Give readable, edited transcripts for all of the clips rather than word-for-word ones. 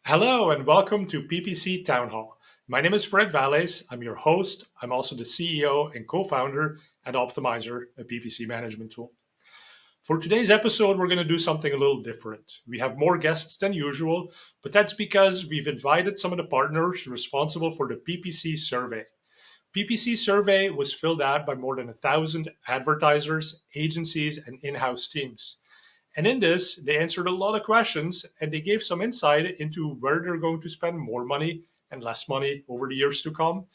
Hello and welcome to PPC Town Hall. My name is Fred Valles. I'm your host. I'm also the CEO and co-founder at Optimizer, a PPC management tool. For today's episode, we're going to do something a little different. We have more guests than usual, but that's because we've invited some of the partners responsible for the PPC Survey. PPC Survey was filled out by more than 1,000 advertisers, agencies, and in-house teams. And in this, they answered a lot of questions and they gave some insight into where they're going to spend more money and less money over the years to come.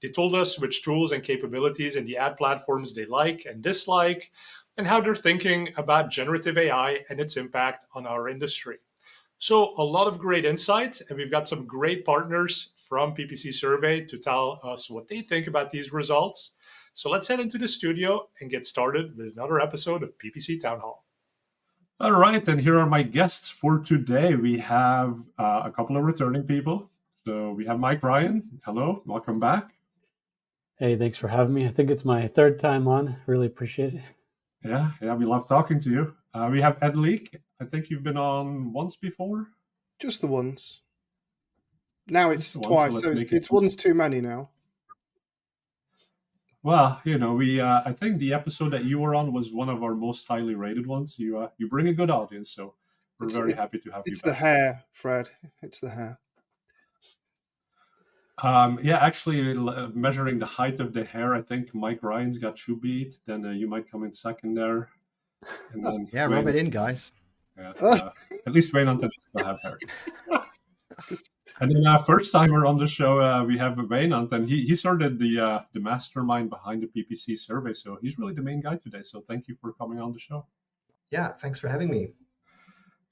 They told us which tools and capabilities in the ad platforms they like and dislike, and how they're thinking about generative AI and its impact on our industry. So, a lot of great insights, and we've got some great partners from PPC Survey to tell us what they think about these results. So, let's head into the studio and get started with another episode of PPC Town Hall. All right, and here are my guests for today. We have a couple of returning people. So we have Mike Ryan. Hello, welcome back. Hey, thanks for having me. I think it's my third time on. Really appreciate it. Yeah, we love talking to you. We have Ed Leake. I think you've been on once before. Just the once. Now it's Just the twice, once, so let's it's, make it- it's one's too many now. Well, we I think the episode that you were on was one of our most highly rated ones. You bring a good audience, so we're It's very the- happy to have you It's the back. hair, Fred. It's the hair. Actually, measuring the height of the hair, I think Mike Ryan's got you beat. Then you might come in second there. And then Yeah, Wayne- rub it in, guys. Yeah, at least Wijnand doesn't have hair. And then first timer on the show, we have Wijnand, and he started the mastermind behind the PPC survey. So he's really the main guy today. So thank you for coming on the show. Yeah, thanks for having me.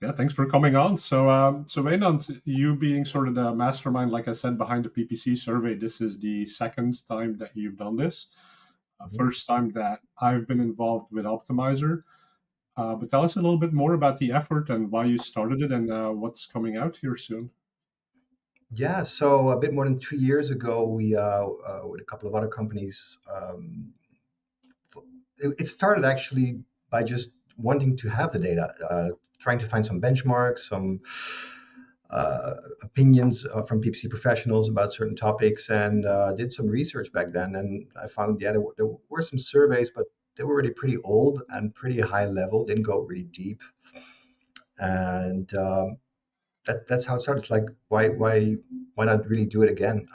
Yeah, thanks for coming on. So Wijnand, you being sort of the mastermind, like I said, behind the PPC survey, this is the second time that you've done this. First time that I've been involved with Optimizer. But tell us a little bit more about the effort and why you started it and what's coming out here soon. Yeah, so a bit more than 2 years ago, we with a couple of other companies, it started actually by just wanting to have the data, trying to find some benchmarks, some opinions from PPC professionals about certain topics, and did some research back then. And I found, there were some surveys, but they were already pretty old and pretty high level, didn't go really deep. And that's how it started. It's like, why not really do it again?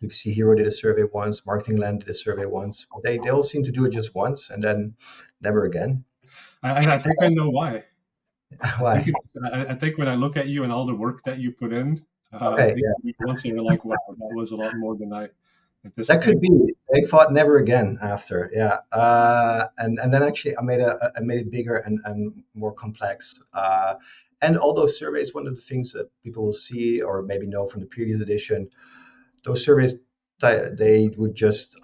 PPC Hero did a survey once, Marketing Land did a survey once. They all seem to do it just once and then never again. I think I know why. Why? I think when I look at you and all the work that you put in, Okay, I think once you're like, wow, that was a lot more than I anticipated. That could be. They thought never again after, yeah. And then actually I made it bigger and more complex. And all those surveys, one of the things that people will see or maybe know from the previous edition, those surveys, they would just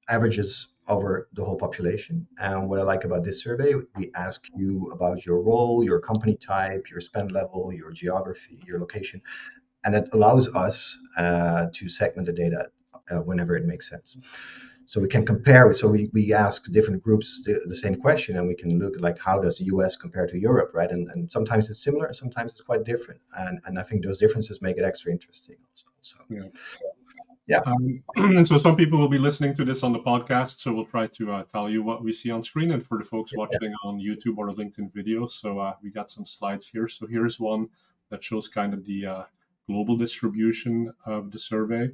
averages over the whole population. And what I like about this survey, we ask you about your role, your company type, your spend level, your geography, your location, and it allows us to segment the data whenever it makes sense. So we can compare. So we ask different groups the same question, and we can look at like, how does the US compare to Europe, right? And sometimes it's similar, and sometimes it's quite different. And I think those differences make it extra interesting also. Yeah. And so some people will be listening to this on the podcast, so we'll try to tell you what we see on screen. And for the folks watching on YouTube or a LinkedIn video, so we got some slides here. So here's one that shows kind of the global distribution of the survey.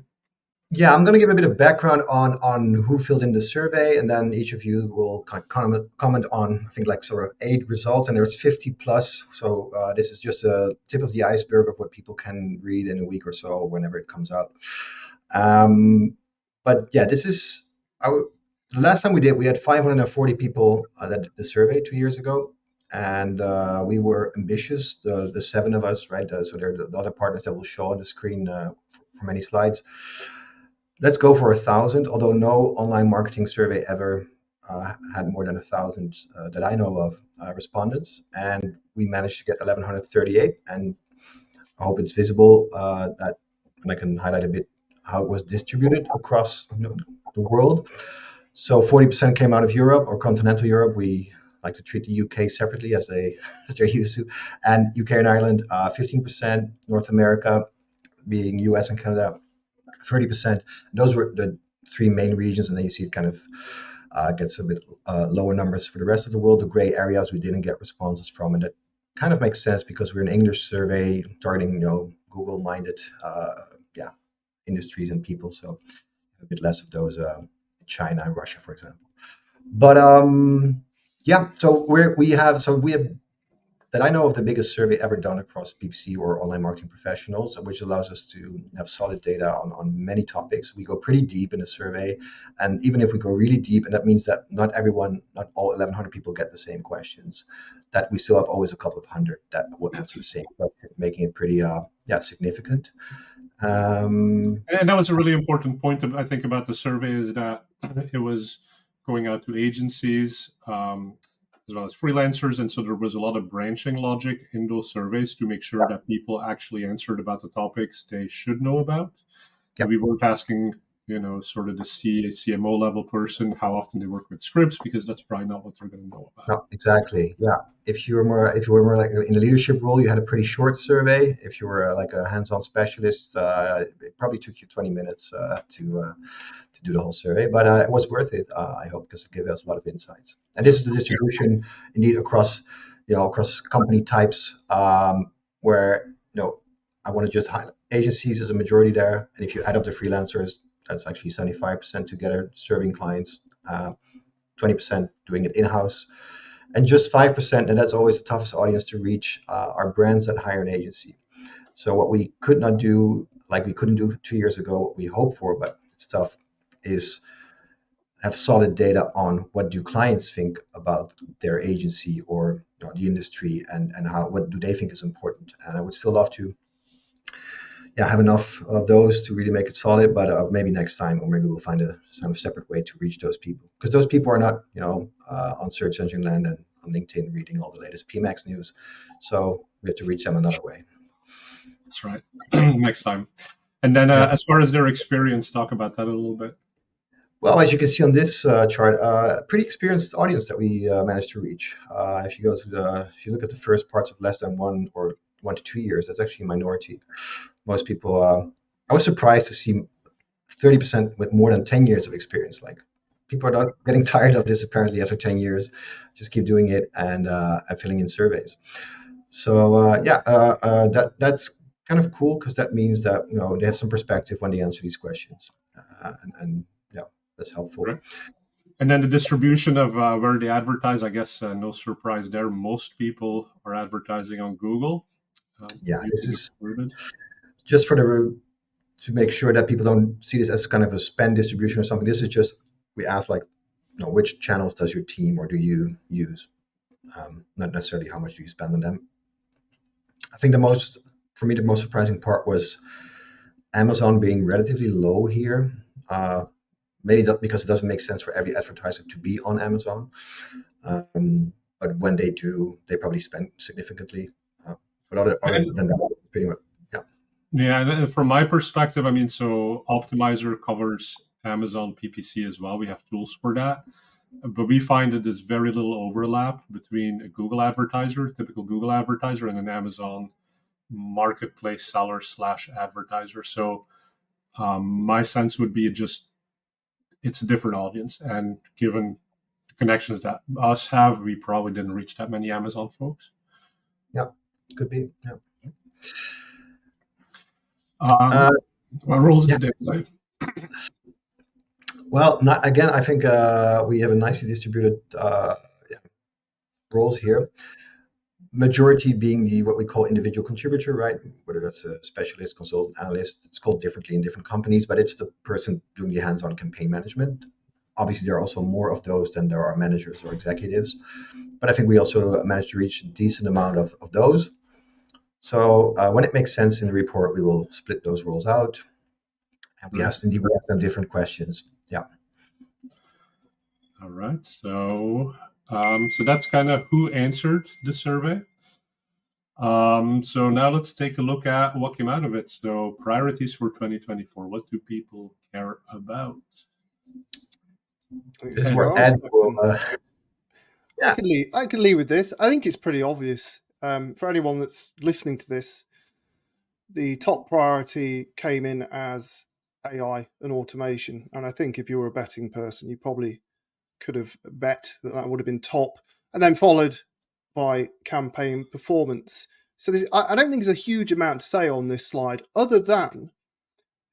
Yeah, I'm going to give a bit of background on who filled in the survey, and then each of you will comment on, I think, like sort of 8 results, and there's 50 plus. So this is just a tip of the iceberg of what people can read in a week or so, whenever it comes out. But yeah, this is the last time we had 540 people that did the survey 2 years ago, and we were ambitious. The 7 of us, right? So they're the other partners that will show on the screen for many slides. Let's go for 1,000, although no online marketing survey ever had more than 1,000 that I know of respondents, and we managed to get 1,138. And I hope it's visible and I can highlight a bit how it was distributed across the world. So 40% came out of Europe or continental Europe. We like to treat the UK separately as they're used to, and UK and Ireland 15%, North America being US and Canada 30%. Those were the three main regions, and then you see it kind of gets a bit lower numbers for the rest of the world. The gray areas we didn't get responses from, and that kind of makes sense because we're an English survey targeting Google-minded industries and people, so a bit less of those China and Russia, for example. But so we have that I know of the biggest survey ever done across PPC or online marketing professionals, which allows us to have solid data on many topics. We go pretty deep in the survey, and even if we go really deep, and that means that not all 1,100 people get the same questions, that we still have always a couple of hundred that will answer the same question, making it pretty significant. And that was a really important point, I think, about the survey, is that it was going out to agencies as well as freelancers. And so there was a lot of branching logic in those surveys to make sure that people actually answered about the topics they should know about. Yeah. We weren't asking, sort of the CMO level person how often they work with scripts, because that's probably not what they're going to know about. No, exactly. Yeah. If you were more like in a leadership role, you had a pretty short survey. If you were like a hands-on specialist, it probably took you 20 minutes to do the whole survey, but it was worth it, I hope, because it gave us a lot of insights. And this is the distribution indeed across company types, where I want to just highlight agencies is a majority there, and if you add up the freelancers, that's actually 75% together serving clients, 20% doing it in-house, and just 5%, and that's always the toughest audience to reach, are brands that hire an agency. So what we could not do, like we couldn't do 2 years ago, what we hope for, but it's tough, is have solid data on what do clients think about their agency or the industry, and what do they think is important. And I would still love to have enough of those to really make it solid, but maybe next time, or maybe we'll find a separate way to reach those people, because those people are not on search engine land and on LinkedIn reading all the latest PMax news, so we have to reach them another way. That's right. Next time. And then as far as their experience, talk about that a little bit. Well, as you can see on this chart, pretty experienced audience that we managed to reach. If you look at the first parts of less than 1 or 1 to 2 years, that's actually a minority. Most people, I was surprised to see 30% with more than 10 years of experience. Like, people are not getting tired of this apparently after 10 years. Just keep doing it and filling in surveys. So that's kind of cool, because that means that they have some perspective when they answer these questions, and that's helpful. Right. And then the distribution of where they advertise, I guess no surprise there. Most people are advertising on Google. This is just to make sure that people don't see this as kind of a spend distribution or something. This is just, we ask which channels does your team or do you use? Not necessarily how much do you spend on them. I think the most surprising part was Amazon being relatively low here. Maybe because it doesn't make sense for every advertiser to be on Amazon. But when they do, they probably spend significantly. But other than that, pretty much, Yeah, and from my perspective, so Optimizer covers Amazon PPC as well. We have tools for that. But we find that there's very little overlap between a Google advertiser, typical Google advertiser, and an Amazon marketplace seller / advertiser. So my sense would be it's a different audience. And given the connections that us have, we probably didn't reach that many Amazon folks. Yeah, could be. Yeah. What roles did they play? Well, I think we have a nicely distributed roles here. Majority being what we call individual contributor, right? Whether that's a specialist, consultant, analyst, it's called differently in different companies, but it's the person doing the hands-on campaign management. Obviously, there are also more of those than there are managers or executives, but I think we also managed to reach a decent amount of those. So when it makes sense in the report, we will split those roles out, and we ask them different questions. Yeah. All right. So that's kind of who answered the survey. So now let's take a look at what came out of it. So priorities for 2024. What do people care about? This is where Ed will I can lead with this. I think it's pretty obvious for anyone that's listening to this. The top priority came in as AI and automation, and I think if you were a betting person, you probably could have bet that would have been top, and then followed by campaign performance. So I don't think there's a huge amount to say on this slide, other than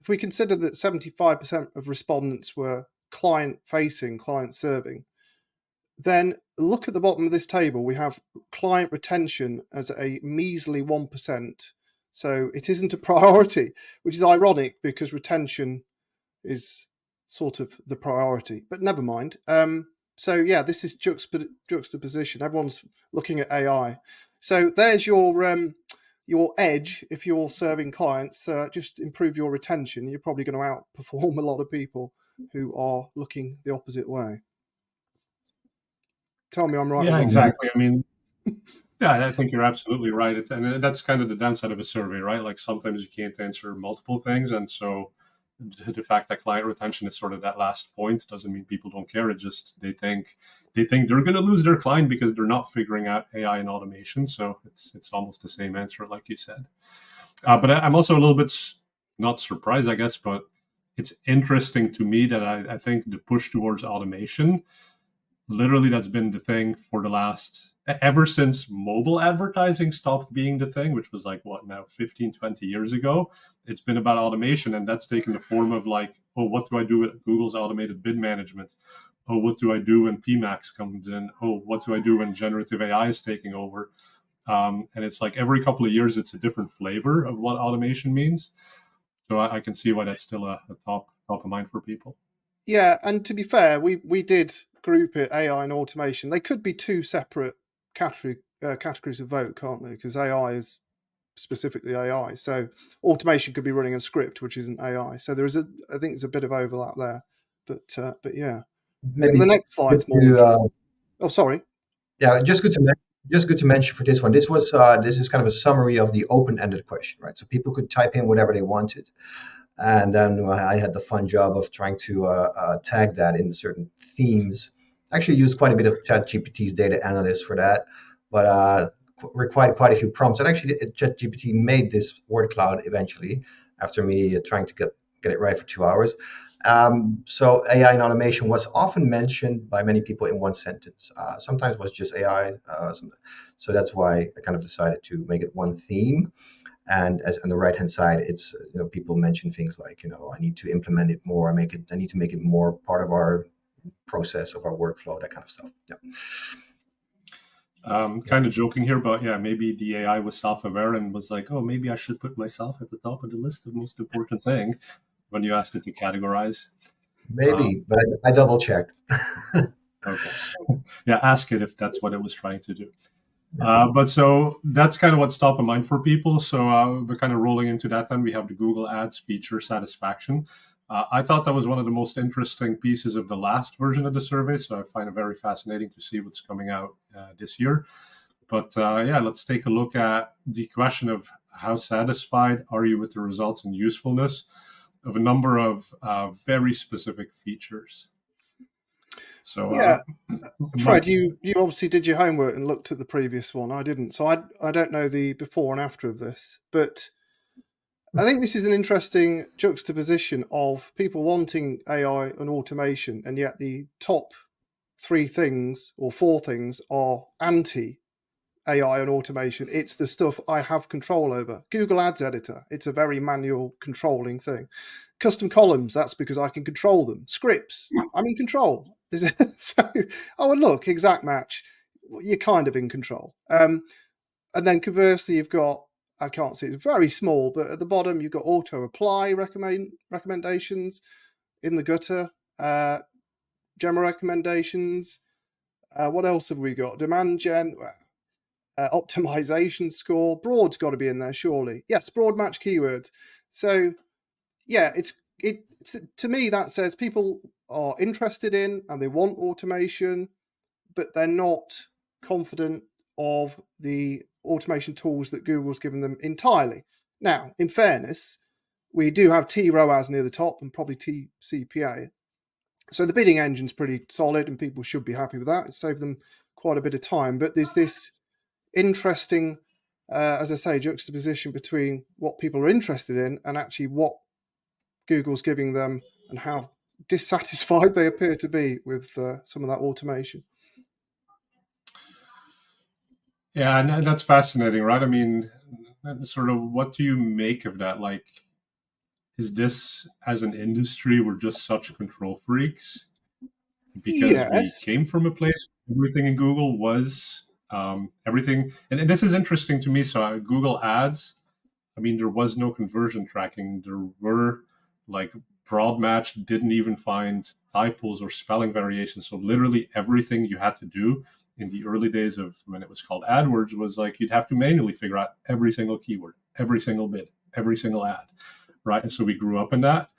if we consider that 75% of respondents were client-facing, client-serving, then look at the bottom of this table. We have client retention as a measly 1%. So it isn't a priority, which is ironic because retention is sort of the priority. But never mind. So yeah, this is juxtaposition. Everyone's looking at AI. So there's your edge. If you're serving clients, just improve your retention. You're probably going to outperform a lot of people who are looking the opposite way. Tell me I'm right. Yeah, exactly. I mean, yeah, I think you're absolutely right. And that's kind of the downside of a survey, right? Like sometimes you can't answer multiple things. And so the fact that client retention is sort of that last point doesn't mean people don't care. It just they think they're going to lose their client because they're not figuring out AI and automation. So it's almost the same answer, like you said. But I'm also a little bit not surprised, I guess, but it's interesting to me that I think the push towards automation, literally that's been the thing for the last, ever since mobile advertising stopped being the thing, which was like, what now, 15, 20 years ago, it's been about automation. And that's taken the form of like, oh, what do I do with Google's automated bid management? Oh, what do I do when PMax comes in? Oh, what do I do when generative AI is taking over? And it's like every couple of years, it's a different flavor of what automation means. So I can see why that's still a top of mind for people. Yeah, and to be fair, we did group it, AI and automation. They could be two separate categories of vote, can't they? Because AI is specifically AI. So automation could be running a script, which isn't AI. So I think there's a bit of overlap there. But yeah, Maybe the next slide's more. Oh, sorry. Yeah, just good to mention for this one. This is kind of a summary of the open-ended question, right? So people could type in whatever they wanted, and then I had the fun job of trying to tag that in certain themes. Actually used quite a bit of ChatGPT's data analyst for that, but required quite a few prompts. And actually, ChatGPT made this word cloud eventually after me trying to get it right for 2 hours. So AI and automation was often mentioned by many people in one sentence. Sometimes it was just AI. So that's why I kind of decided to make it one theme. And as on the right-hand side, it's people mention things like I need to implement it more. I need to make it more part of our process of our workflow, that kind of stuff. Yeah. Kind of joking here, but yeah, maybe the AI was self-aware and was like, oh, maybe I should put myself at the top of the list of most important thing when you asked it to categorize. Maybe, but I double checked. Okay. Yeah, ask it if that's what it was trying to do. But so that's kind of what's top of mind for people. So we're kind of rolling into that. Then we have the Google Ads feature satisfaction. I thought that was one of the most interesting pieces of the last version of the survey. So I find it very fascinating to see what's coming out this year. But yeah, let's take a look at the question of how satisfied are you with the results and usefulness of a number of very specific features. So yeah, Fred, you obviously did your homework and looked at the previous one. I didn't, so I don't know the before and after of this, but I think this is an interesting juxtaposition of people wanting AI and automation, and yet the top 3 things or 4 things are anti-AI and automation. It's the stuff I have control over. Google Ads Editor, it's a very manual controlling thing. Custom columns, that's because I can control them. Scripts, I'm in control. And look, exact match, you're kind of in control. And then conversely, you've got, I can't see, it's very small, but at the bottom, you've got auto apply recommendations in the gutter, general recommendations. What else have we got? Demand gen, optimization score. Broad's got to be in there, surely. Yes, broad match keywords. So yeah, it's to me that says people are interested in and they want automation, but they're not confident of the automation tools that Google's given them entirely. Now, in fairness, we do have TROAS near the top and probably TCPA. So the bidding engine's pretty solid and people should be happy with that. It saved them quite a bit of time, but there's this interesting, as I say, juxtaposition between what people are interested in and actually what Google's giving them and how dissatisfied they appear to be with some of that automation. Yeah, and that's fascinating, right? I mean, sort of, what do you make of that? Like, is this, as an industry, we're just such control freaks because we Yes. came from a place everything in Google was everything, and this is interesting to me. So Google Ads, I mean, there was no conversion tracking. There were like broad match didn't even find typos or spelling variations. So literally everything you had to do in the early days of when it was called AdWords was like you'd have to manually figure out every single keyword, every single bid, every single ad, right? And so we grew up in that.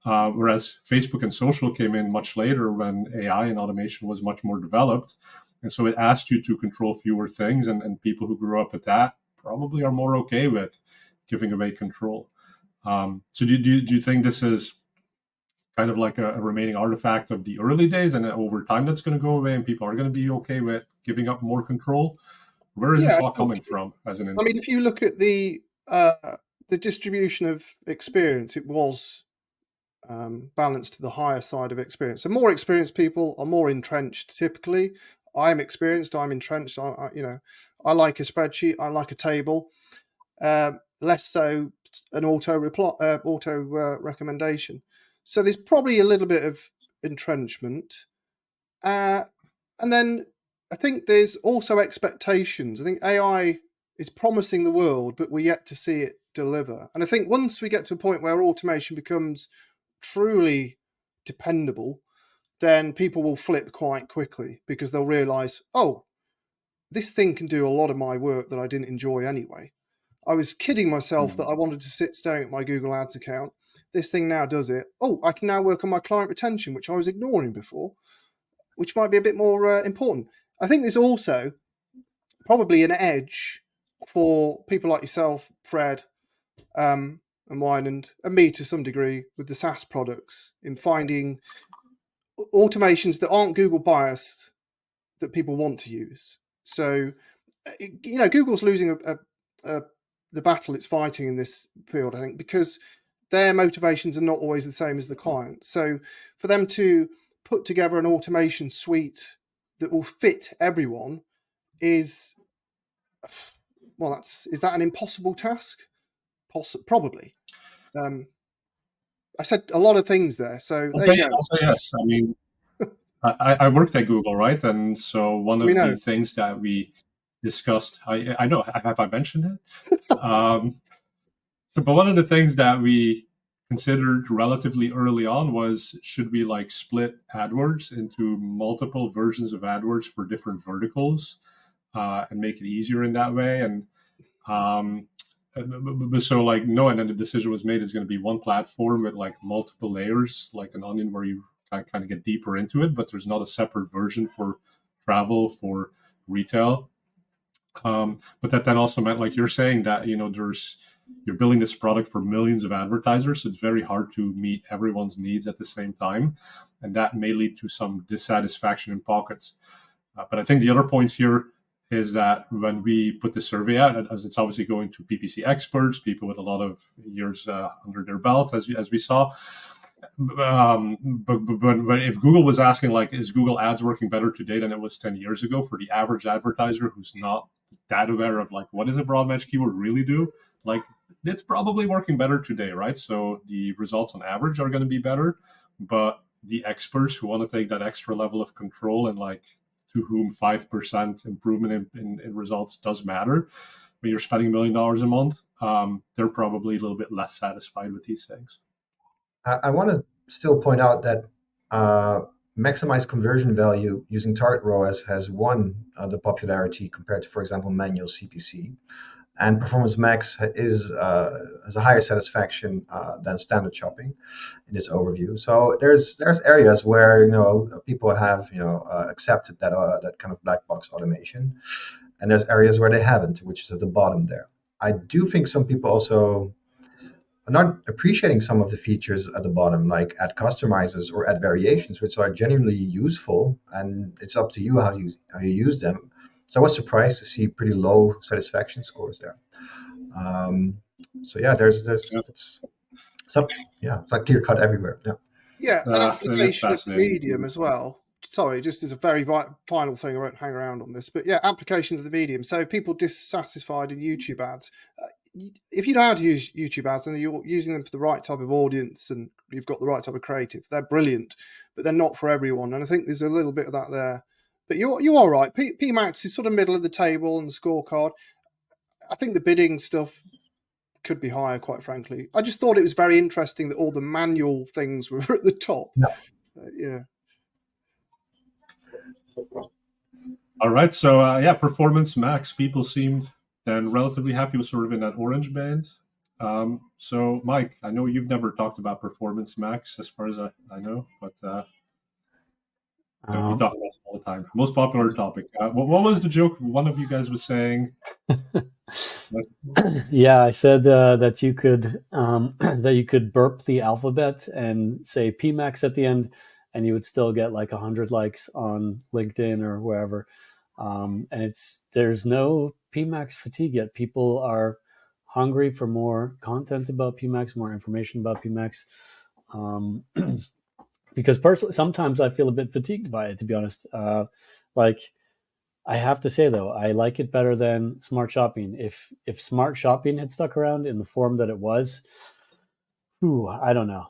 Whereas Facebook and social came in much later when AI and automation was much more developed. And so it asked you to control fewer things. And people who grew up with that probably are more okay with giving away control. So do you think this is kind of like a remaining artifact of the early days, and over time that's going to go away and people are going to be okay with giving up more control? Where is this all coming from as an industry? I mean, if you look at the distribution of experience, it was balanced to the higher side of experience. So more experienced people are more entrenched typically. I'm experienced, I'm entrenched. I like a spreadsheet, I like a table. Less so an auto recommendation. So there's probably a little bit of entrenchment. And then I think there's also expectations. I think AI is promising the world, but we're yet to see it deliver. And I think once we get to a point where automation becomes truly dependable, then people will flip quite quickly because they'll realize, oh, this thing can do a lot of my work that I didn't enjoy anyway. I was kidding myself that I wanted to sit staring at my Google Ads account. This thing now does it. Oh, I can now work on my client retention, which I was ignoring before, which might be a bit more important. I think there's also probably an edge for people like yourself, Fred, and Wijnand, and me to some degree with the SaaS products in finding automations that aren't Google biased that people want to use. So, Google's losing the battle it's fighting in this field, I think, because their motivations are not always the same as the client. So for them to put together an automation suite that will fit everyone is that an impossible task? Probably. I said a lot of things there. So I'll say yes. I mean, I worked at Google, right? And so one of the things that we discussed, I know, have I mentioned it? But one of the things that we considered relatively early on was, should we like split AdWords into multiple versions of AdWords for different verticals and make it easier in that way? And so like, no, and then the decision was made, it's going to be one platform with like multiple layers, like an onion where you kind of get deeper into it, but there's not a separate version for travel, for retail. But that then also meant, like you're saying, that you're building this product for millions of advertisers, so it's very hard to meet everyone's needs at the same time, and that may lead to some dissatisfaction in pockets. But I think the other point here is that when we put the survey out, as it's obviously going to PPC experts, people with a lot of years under their belt, as we saw. But if Google was asking, like, is Google Ads working better today than it was 10 years ago for the average advertiser who's not that aware of like what does a broad match keyword really do, like it's probably working better today, right? So the results on average are going to be better, but the experts who want to take that extra level of control and like to whom 5% improvement in results does matter when you're spending $1 million a month, they're probably a little bit less satisfied with these things. I want to still point out that maximize conversion value using target ROAS has won the popularity compared to, for example, manual CPC. And Performance Max has a higher satisfaction than standard shopping in this overview. So there's areas where people have accepted that kind of black box automation, and there's areas where they haven't, which is at the bottom there. I do think some people also not appreciating some of the features at the bottom, like add customizers or add variations, which are genuinely useful, and it's up to you how you use them. So I was surprised to see pretty low satisfaction scores there. So yeah, there's it's some it's like clear cut everywhere. Yeah. Yeah, an It is application of the fascinating. medium as well. Sorry, just as a very final thing, I won't hang around on this, but yeah, application of the medium. So people dissatisfied in YouTube ads. If you know how to use YouTube ads and you're using them for the right type of audience and you've got the right type of creative, they're brilliant, but they're not for everyone. And I think there's a little bit of that there. But you are right. PMax is sort of middle of the table and the scorecard. I think the bidding stuff could be higher, quite frankly. I just thought it was very interesting that all the manual things were at the top. Yeah. All right. So Performance Max, people seemed then relatively happy with sort of in that orange band. So Mike, I know you've never talked about Performance Max as far as I know, but you talk about it all the time. Most popular topic. What was the joke one of you guys was saying? Yeah, I said that you could burp the alphabet and say PMax at the end, and you would still get like 100 likes on LinkedIn or wherever. And there's no PMax fatigue yet. People are hungry for more content about PMax, more information about PMax. Because personally, sometimes I feel a bit fatigued by it, to be honest. Like, I have to say though, I like it better than Smart Shopping. If Smart Shopping had stuck around in the form that it was, I don't know.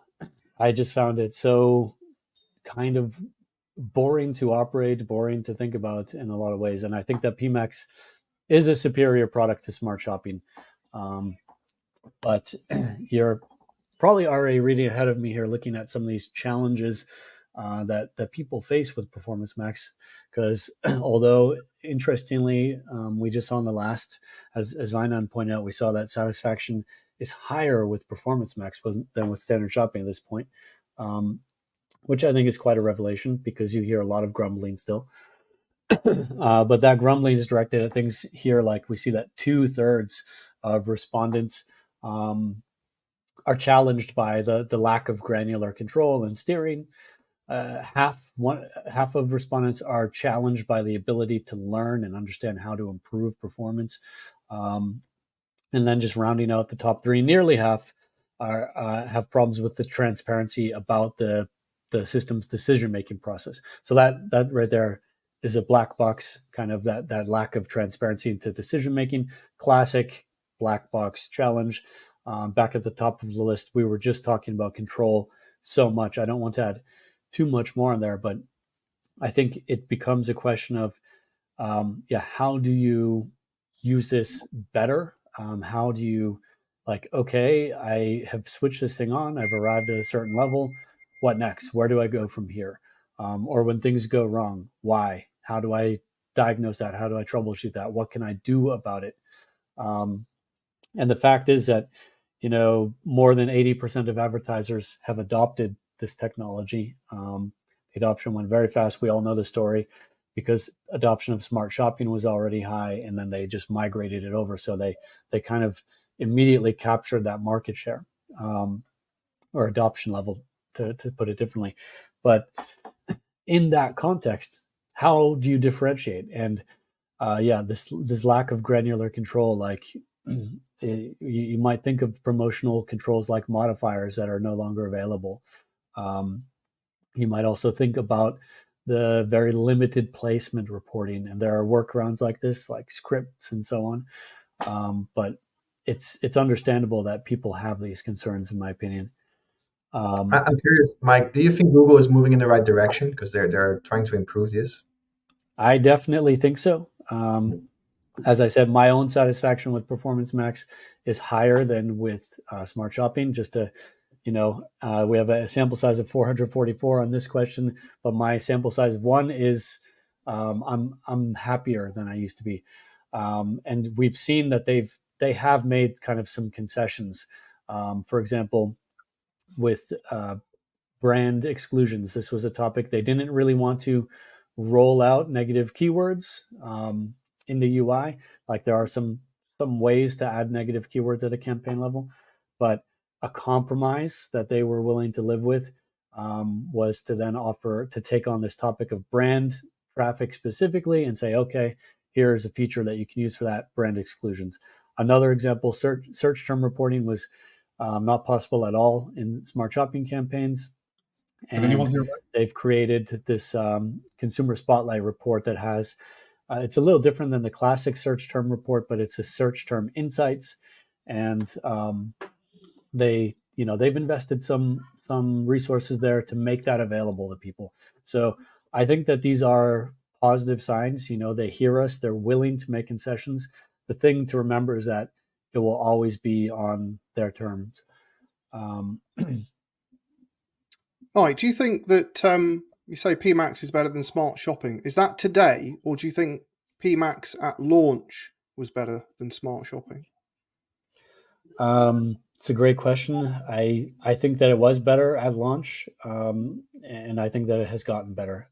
I just found it so kind of boring to operate, boring to think about in a lot of ways. And I think that PMax is a superior product to Smart Shopping. But you're probably already reading ahead of me here, looking at some of these challenges that people face with Performance Max. Because although interestingly, we just saw in the last, as Wijnand pointed out, we saw that satisfaction is higher with Performance Max than with standard shopping at this point, which I think is quite a revelation because you hear a lot of grumbling still. But that grumbling is directed at things here, like we see that 2/3 of respondents are challenged by the lack of granular control and steering. Half of respondents are challenged by the ability to learn and understand how to improve performance. And then just rounding out the top three, nearly half have problems with the transparency about the system's decision-making process. So that right there is a black box, kind of that lack of transparency into decision-making. Classic black box challenge. Back at the top of the list, we were just talking about control so much. I don't want to add too much more in there, but I think it becomes a question of, how do you use this better? How do you okay, I have switched this thing on, I've arrived at a certain level. What next? Where do I go from here? Or when things go wrong, why? How do I diagnose that? How do I troubleshoot that? What can I do about it? And the fact is that, more than 80% of advertisers have adopted this technology. The adoption went very fast. We all know the story because adoption of Smart Shopping was already high, and then they just migrated it over. So they kind of immediately captured that market share, or adoption level, to put it differently. But in that context, how do you differentiate? And this lack of granular control, you might think of promotional controls like modifiers that are no longer available. You might also think about the very limited placement reporting, and there are workarounds like this, like scripts and so on. But it's understandable that people have these concerns, in my opinion. I'm curious, Mike, do you think Google is moving in the right direction because they're trying to improve this? I definitely think so. As I said, my own satisfaction with Performance Max is higher than with Smart Shopping. Just to, we have a sample size of 444 on this question, but my sample size of 1 is I'm happier than I used to be. And we've seen that they have made kind of some concessions. For example, with brand exclusions, this was a topic they didn't really want to roll out negative keywords in the UI. Like there are some ways to add negative keywords at a campaign level, but a compromise that they were willing to live with was to then offer to take on this topic of brand traffic specifically and say, okay, here's a feature that you can use for that, brand exclusions. Another example, search term reporting was not possible at all in smart shopping campaigns. And they've created this consumer spotlight report that has, it's a little different than the classic search term report, but it's a search term insights. And they've invested some resources there to make that available to people. So I think that these are positive signs. They hear us, they're willing to make concessions. The thing to remember is that it will always be on their terms. All right. Do you think that you say PMax is better than smart shopping? Is that today, or do you think PMax at launch was better than smart shopping? It's a great question. I think that it was better at launch, and I think that it has gotten better.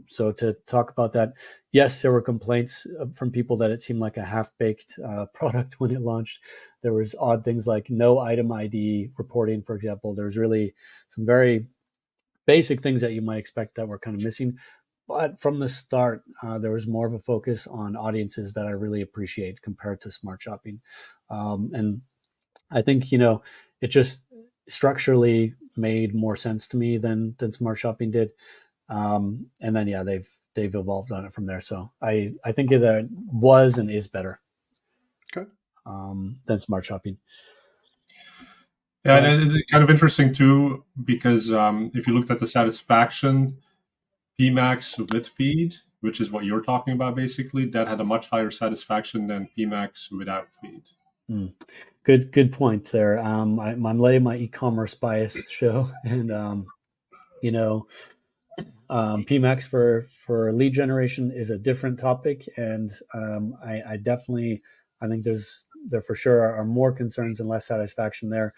So to talk about that, yes, there were complaints from people that it seemed like a half-baked product when it launched. There was odd things like no item ID reporting, for example. There's really some very basic things that you might expect that were kind of missing. But from the start, there was more of a focus on audiences that I really appreciate compared to smart shopping. And I think, it just structurally made more sense to me than smart shopping did. And then, yeah, they've evolved on it from there. So I think it was and is better than smart shopping. Yeah, and it's kind of interesting too, because if you looked at the satisfaction, PMax with feed, which is what you're talking about basically, that had a much higher satisfaction than PMax without feed. Good point there. I'm letting my e-commerce bias show, and PMax for lead generation is a different topic, and I think there for sure are more concerns and less satisfaction there.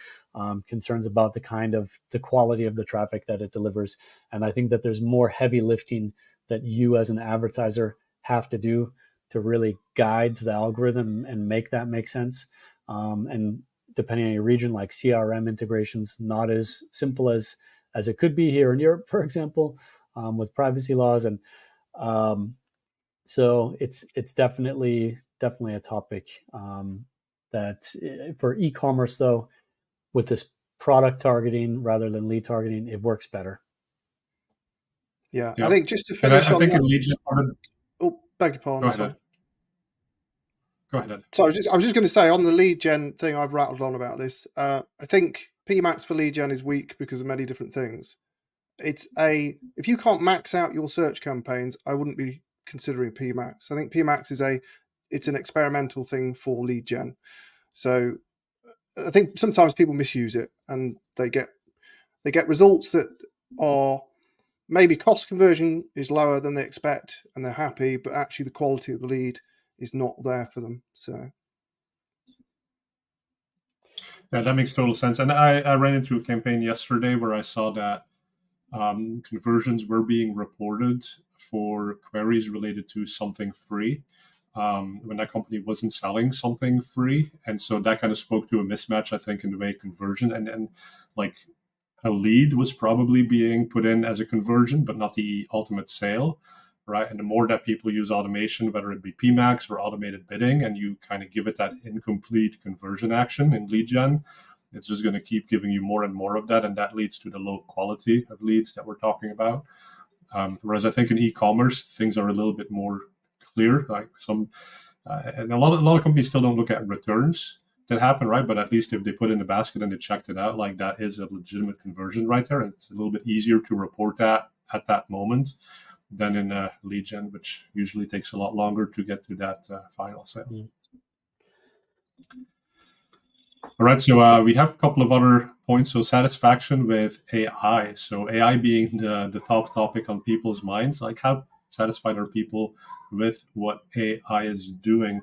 Concerns about the quality of the traffic that it delivers, and I think that there's more heavy lifting that you as an advertiser have to do to really guide the algorithm and make that make sense. And depending on your region, like CRM integrations, not as simple as it could be here in Europe, for example, with privacy laws. And so it's definitely a topic that for e-commerce, though, with this product targeting rather than lead targeting, it works better. Yeah. I think just to finish I on think that. lead just started. Oh, beg your pardon. Go ahead. So I was just going to say on the lead gen thing, I've rattled on about this. I think PMax for lead gen is weak because of many different things. If you can't max out your search campaigns, I wouldn't be considering PMax. I think PMax it's an experimental thing for lead gen. So I think sometimes people misuse it and they get results that are maybe cost conversion is lower than they expect and they're happy, but actually the quality of the lead is not there for them. So yeah, that makes total sense. And I ran into a campaign yesterday where I saw that conversions were being reported for queries related to something free when that company wasn't selling something free. And so that kind of spoke to a mismatch, I think, in the way conversion and like a lead was probably being put in as a conversion, but not the ultimate sale. Right. And the more that people use automation, whether it be PMax or automated bidding, and you kind of give it that incomplete conversion action in lead gen, it's just going to keep giving you more and more of that. And that leads to the low quality of leads that we're talking about. Whereas I think in e-commerce, things are a little bit more clear. Like and a lot of companies still don't look at returns that happen, right? But at least if they put in the basket and they checked it out, like that is a legitimate conversion right there. And it's a little bit easier to report that at that moment than in lead gen, which usually takes a lot longer to get to that final sale. Mm. All right, so we have a couple of other points. So satisfaction with AI. So AI being the top topic on people's minds, like how satisfied are people with what AI is doing?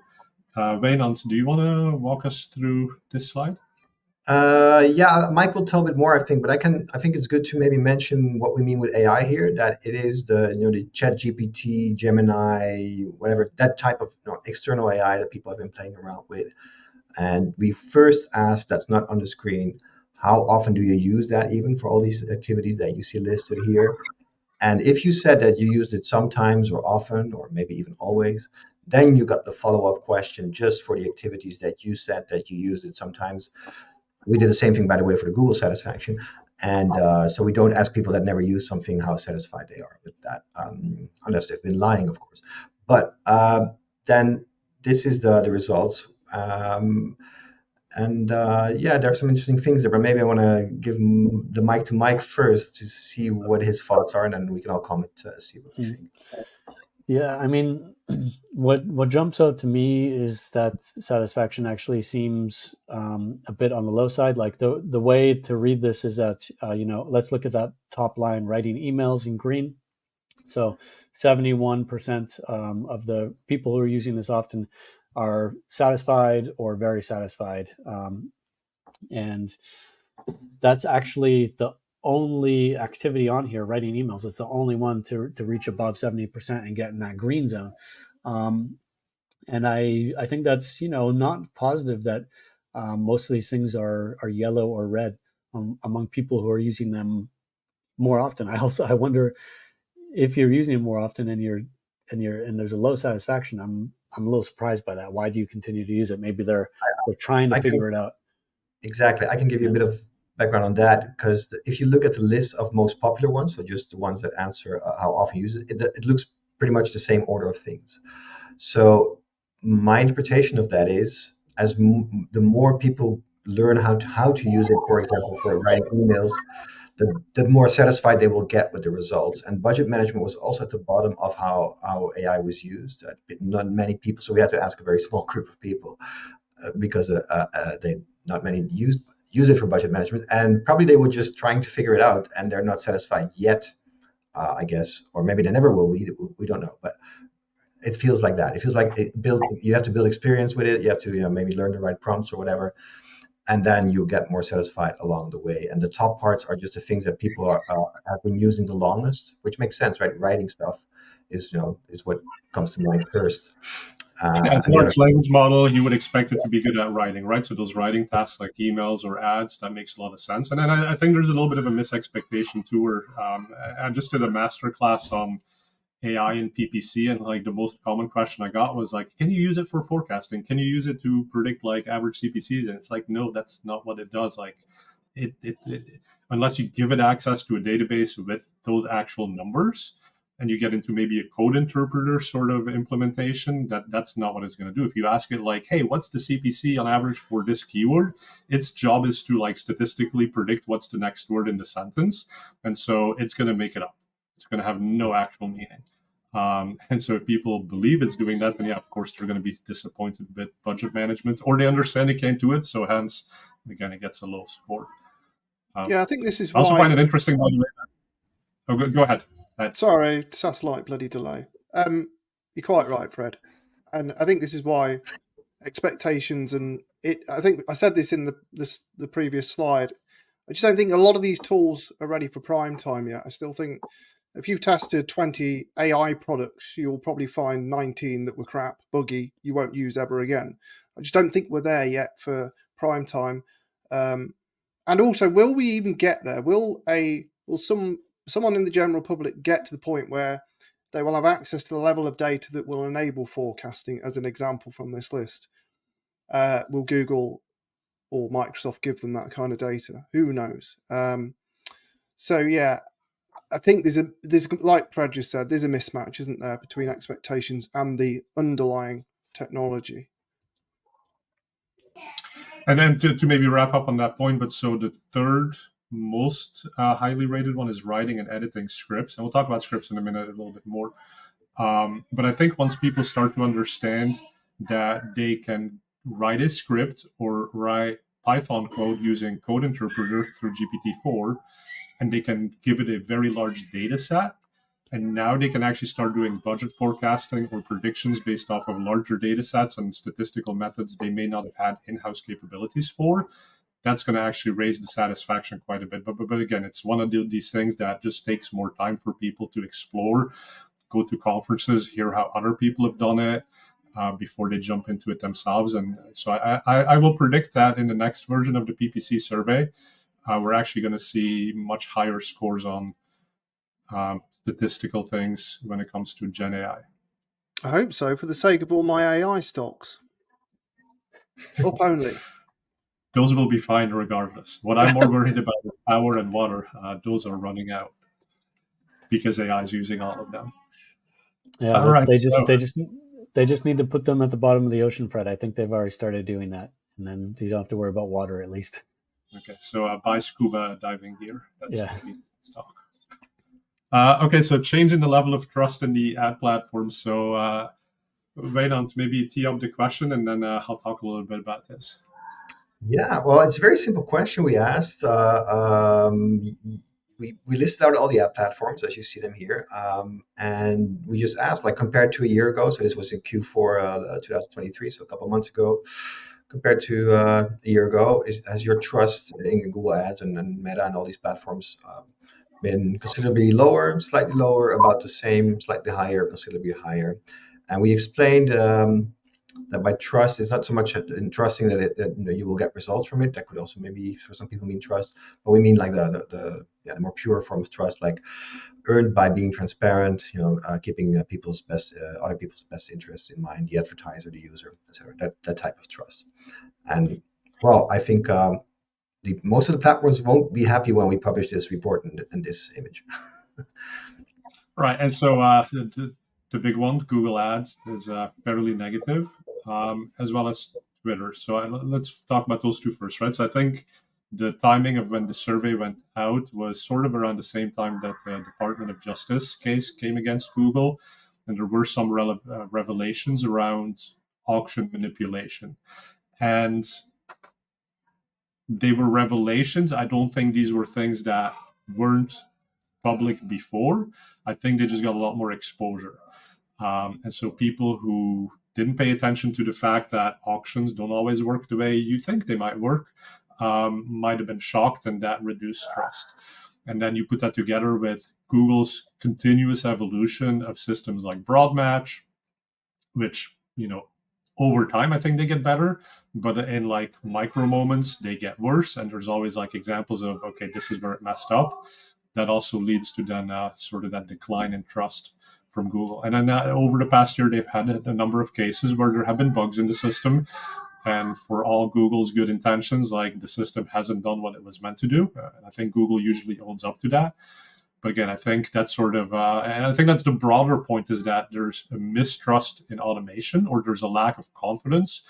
Wijnand, do you want to walk us through this slide? Yeah, Mike will tell a bit more, I think, but I think it's good to maybe mention what we mean with AI here, that it is the ChatGPT, Gemini, whatever, that type of external AI that people have been playing around with. And we first asked, that's not on the screen, How often do you use that even for all these activities that you see listed here? And if you said that you used it sometimes or often, or maybe even always, then you got the follow-up question just for the activities that you said that you used it sometimes. We did the same thing, by the way, for the Google satisfaction. And so we don't ask people that never use something how satisfied they are with that, unless they've been lying, of course. But then this is the results. Yeah, there are some interesting things there, but maybe I want to give the mic to Mike first to see what his thoughts are, and then we can all comment to see what we think. Yeah, I mean, what jumps out to me is that satisfaction actually seems a bit on the low side. Like the way to read this is that let's look at that top line: writing emails in green. So 71% of the people who are using this often are satisfied or very satisfied, and that's actually the only activity on here, writing emails. It's the only one to reach above 70% and get in that green zone. And I think that's, not positive that most of these things are yellow or red among people who are using them more often. I wonder if you're using it more often and there's a low satisfaction. I'm a little surprised by that. Why do you continue to use it? Maybe they're trying to figure it out. Exactly. I can give you a bit of background on that, because if you look at the list of most popular ones, so just the ones that answer how often you use it, it looks pretty much the same order of things. So my interpretation of that is, as the more people learn how to use it, for example, for writing emails, the more satisfied they will get with the results. And budget management was also at the bottom of how AI was used. Not many people, so we had to ask a very small group of people, because not many use it for budget management, and probably they were just trying to figure it out, and they're not satisfied yet, I guess, or maybe they never will. We don't know, but it feels like that. It feels like you have to build experience with it. You have to maybe learn the right prompts or whatever, and then you get more satisfied along the way. And the top parts are just the things that people have been using the longest, which makes sense, right? Writing stuff is what comes to mind first. It's a large language model. You would expect it to be good at writing, right? So those writing tasks like emails or ads, that makes a lot of sense. And then I think there's a little bit of a misexpectation too, where I just did a masterclass on AI and PPC, and like the most common question I got was like, can you use it for forecasting? Can you use it to predict like average CPCs? And it's like, no, that's not what it does. Like it unless you give it access to a database with those actual numbers, and you get into maybe a code interpreter sort of implementation, that's not what it's going to do. If you ask it like, hey, what's the CPC on average for this keyword? Its job is to like statistically predict what's the next word in the sentence. And so it's going to make it up. It's going to have no actual meaning. And so if people believe it's doing that, then yeah, of course, they're going to be disappointed with budget management, or they understand it can't do it. So hence, again, it gets a low score. I think this is I also find it interesting, by the way. Oh, go ahead. Sorry, satellite bloody delay. You're quite right, Fred. And I think this is why expectations I think I said this in the previous slide. I just don't think a lot of these tools are ready for prime time yet. I still think if you've tested 20 AI products, you'll probably find 19 that were crap, buggy, you won't use ever again. I just don't think we're there yet for prime time. And also, will we even get there? Will someone in the general public get to the point where they will have access to the level of data that will enable forecasting, as an example from this list? Will Google or Microsoft give them that kind of data? Who knows? So yeah, I think there's like Fred just said, there's a mismatch, isn't there, between expectations and the underlying technology. And then to maybe wrap up on that point, but so the third most highly rated one is writing and editing scripts. And we'll talk about scripts in a minute a little bit more. But I think once people start to understand that they can write a script or write Python code using Code Interpreter through GPT-4, and they can give it a very large data set, and now they can actually start doing budget forecasting or predictions based off of larger data sets and statistical methods they may not have had in-house capabilities for, that's going to actually raise the satisfaction quite a bit. But again, it's one of these things that just takes more time for people to explore, go to conferences, hear how other people have done it before they jump into it themselves. And so I will predict that in the next version of the PPC survey, we're actually going to see much higher scores on statistical things when it comes to Gen AI. I hope so, for the sake of all my AI stocks. Up only. Those will be fine regardless. What I'm more worried about is power and water. Those are running out because AI is using all of them. Yeah, All right, they just need to put them at the bottom of the ocean, Fred. I think they've already started doing that, and then you don't have to worry about water at least. Okay, so buy scuba diving gear. That's Yeah. stock. Okay, so changing the level of trust in the ad platform. So Wijnand, maybe tee up the question, and then I'll talk a little bit about this. Yeah, well, it's a very simple question we asked. We listed out all the app platforms as you see them here, and we just asked, like, compared to a year ago. So this was in Q4 2023, so a couple months ago. Compared to a year ago, has your trust in Google Ads and Meta and all these platforms been considerably lower, slightly lower, about the same, slightly higher, considerably higher? And we explained that by trust, it's not so much in trusting that you will get results from it. That could also maybe for some people mean trust, but we mean like the more pure form of trust, like earned by being transparent, keeping other people's best interests in mind, the advertiser, the user, etc. That type of trust. And well, I think most of the platforms won't be happy when we publish this report and this image. Right, and so the big one, Google Ads, is fairly negative, as well as Twitter. So let's talk about those two first, right? So I think the timing of when the survey went out was sort of around the same time that the Department of Justice case came against Google, and there were some revelations around auction manipulation. And they were revelations. I don't think these were things that weren't public before. I think they just got a lot more exposure. And so people who didn't pay attention to the fact that auctions don't always work the way you think they might work might have been shocked, and that reduced trust. And then you put that together with Google's continuous evolution of systems like Broad Match, which, over time, I think they get better, but in like micro moments, they get worse. And there's always like examples of, okay, this is where it messed up. That also leads to then sort of that decline in trust from Google. And then over the past year, they've had a number of cases where there have been bugs in the system. And for all Google's good intentions, like, the system hasn't done what it was meant to do. And I think Google usually owns up to that. But again, I think that's sort of, and I think that's the broader point, is that there's a mistrust in automation, or there's a lack of confidence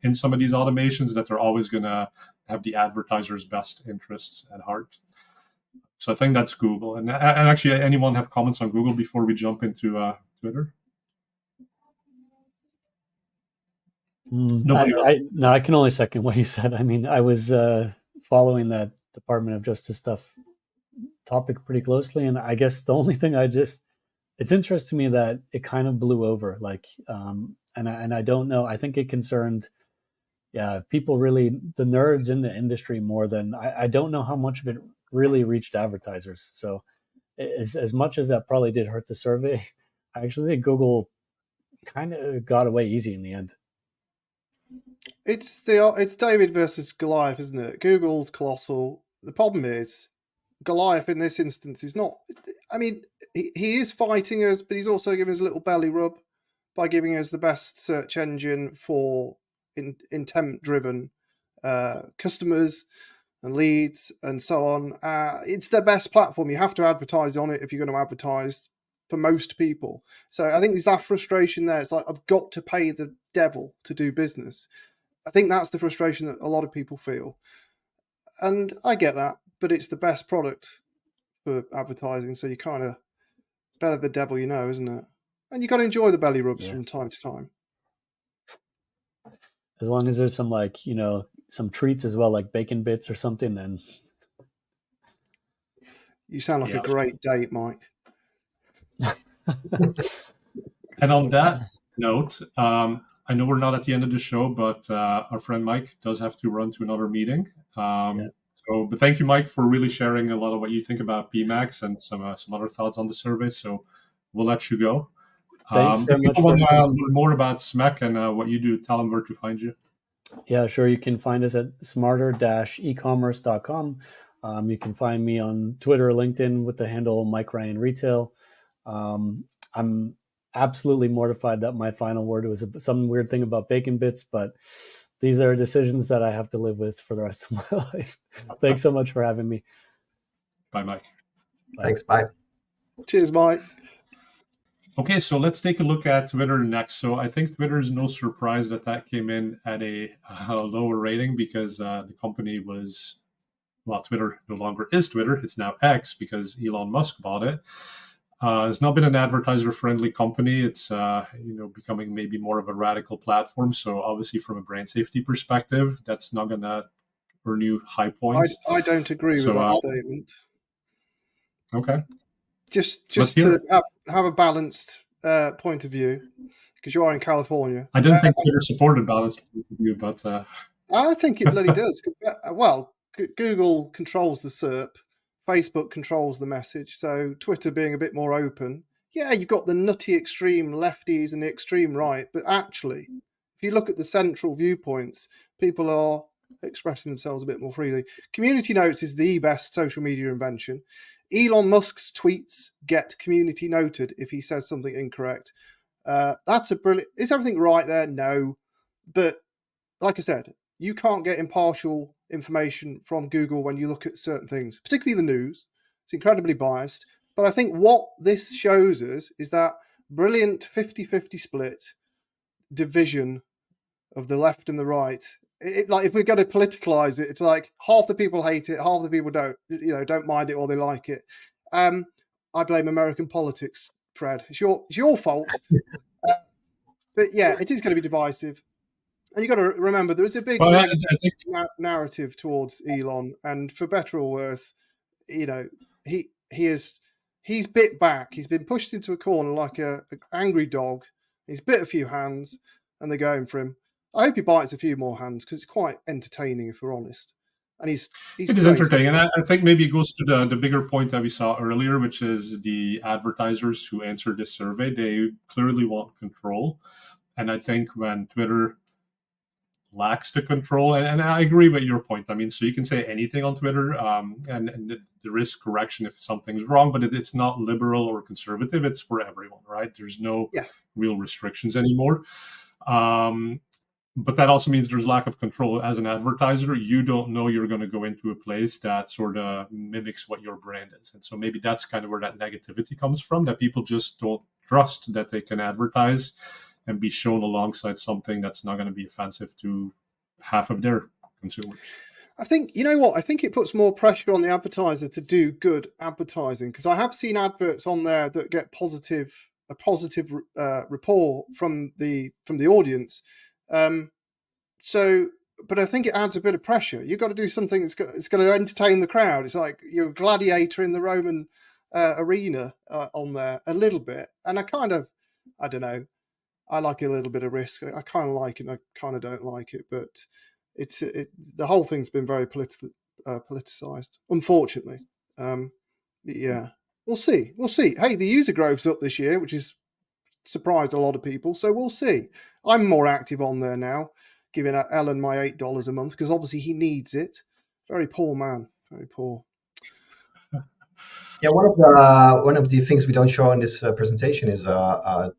in some of these automations that they're always going to have the advertiser's best interests at heart. So I think that's Google. And actually, anyone have comments on Google before we jump into Twitter? I can only second what you said. I mean, I was following that Department of Justice stuff topic pretty closely, and I guess the only thing it's interesting to me that it kind of blew over, like, and I don't know. I think it concerned, people really, the nerds in the industry, more than I don't know how much of it really reached advertisers. So as much as that probably did hurt the survey, I actually think Google kind of got away easy in the end. It's David versus Goliath, isn't it? Google's colossal. The problem is Goliath in this instance is not. I mean, he is fighting us, but he's also giving us a little belly rub by giving us the best search engine for intent-driven customers and leads and so on. It's the best platform. You have to advertise on it if you're going to advertise for most people. So I think there's that frustration there. It's like, I've got to pay the devil to do business. I think that's the frustration that a lot of people feel. And I get that, but it's the best product for advertising. So you kind of, better the devil you know, isn't it? And you got to enjoy the belly rubs from time to time. As long as there's some, like, some treats as well, like bacon bits or something, then. You sound like a great date, Mike. And on that note, I know we're not at the end of the show, but our friend Mike does have to run to another meeting. But thank you, Mike, for really sharing a lot of what you think about PMax and some other thoughts on the survey. So we'll let you go. Thanks very much. If you want to learn more about SMEC and what you do, tell them where to find you. Yeah, sure. You can find us at smarter-ecommerce.com. You can find me on Twitter or LinkedIn with the handle Mike Ryan Retail. I'm absolutely mortified that my final word was some weird thing about bacon bits, but these are decisions that I have to live with for the rest of my life. Thanks so much for having me. Bye, Mike. Bye. Thanks. Bye. Cheers, Mike. Okay, so let's take a look at Twitter next. So I think Twitter is no surprise that came in at a lower rating because the company was, well, Twitter no longer is Twitter. It's now X because Elon Musk bought it. It's not been an advertiser-friendly company. It's becoming maybe more of a radical platform. So obviously, from a brand safety perspective, that's not going to earn you high points. I don't agree with that statement. Okay. Just to have a balanced point of view, because you are in California. I didn't think Twitter supported balanced point of view, but I think it bloody does. Well, Google controls the SERP, Facebook controls the message, so Twitter being a bit more open. Yeah, you've got the nutty extreme lefties and the extreme right, but actually, if you look at the central viewpoints, people are expressing themselves a bit more freely. Community notes is the best social media invention. Elon Musk's tweets get community noted if he says something incorrect. That's a brilliant... Is everything right there? No. But like I said, you can't get impartial information from Google when you look at certain things, particularly the news. It's incredibly biased. But I think what this shows us is that brilliant 50-50 split division of the left and the right. Like if we're going to politicalize it, it's like half the people hate it, half the people don't mind it or they like it. I blame American politics, Fred. It's your fault. But yeah, it is going to be divisive, and you got to remember there is a big narrative towards Elon, and for better or worse, he's bit back. He's been pushed into a corner like an angry dog. He's bit a few hands, and they're going for him. I hope he bites a few more hands because it's quite entertaining, if we're honest. And it is entertaining, and I think maybe it goes to the bigger point that we saw earlier, which is the advertisers who answered this survey. They clearly want control, and I think when Twitter lacks the control, and I agree with your point. I mean, so you can say anything on Twitter, and there is correction if something's wrong, but it's not liberal or conservative. It's for everyone, right? There's no real restrictions anymore. But that also means there's lack of control. As an advertiser, you don't know you're going to go into a place that sort of mimics what your brand is. And so maybe that's kind of where that negativity comes from, that people just don't trust that they can advertise and be shown alongside something that's not going to be offensive to half of their consumers. I think, you know what, I think it puts more pressure on the advertiser to do good advertising, because I have seen adverts on there that get a positive rapport from the audience. But I think it adds a bit of pressure. You've got to do something that's going to entertain the crowd. It's like you're a gladiator in the Roman arena on there a little bit. And I don't know, I like a little bit of risk. I kind of like it and I kind of don't like it, but the whole thing's been very politicized, unfortunately. Yeah, we'll see. Hey, the user growth's up this year, which is surprised a lot of people, so we'll see. I'm more active on there now, giving Ellen my $8 a month because obviously he needs it. Very poor man, very poor. Yeah, one of the things we don't show in this presentation is that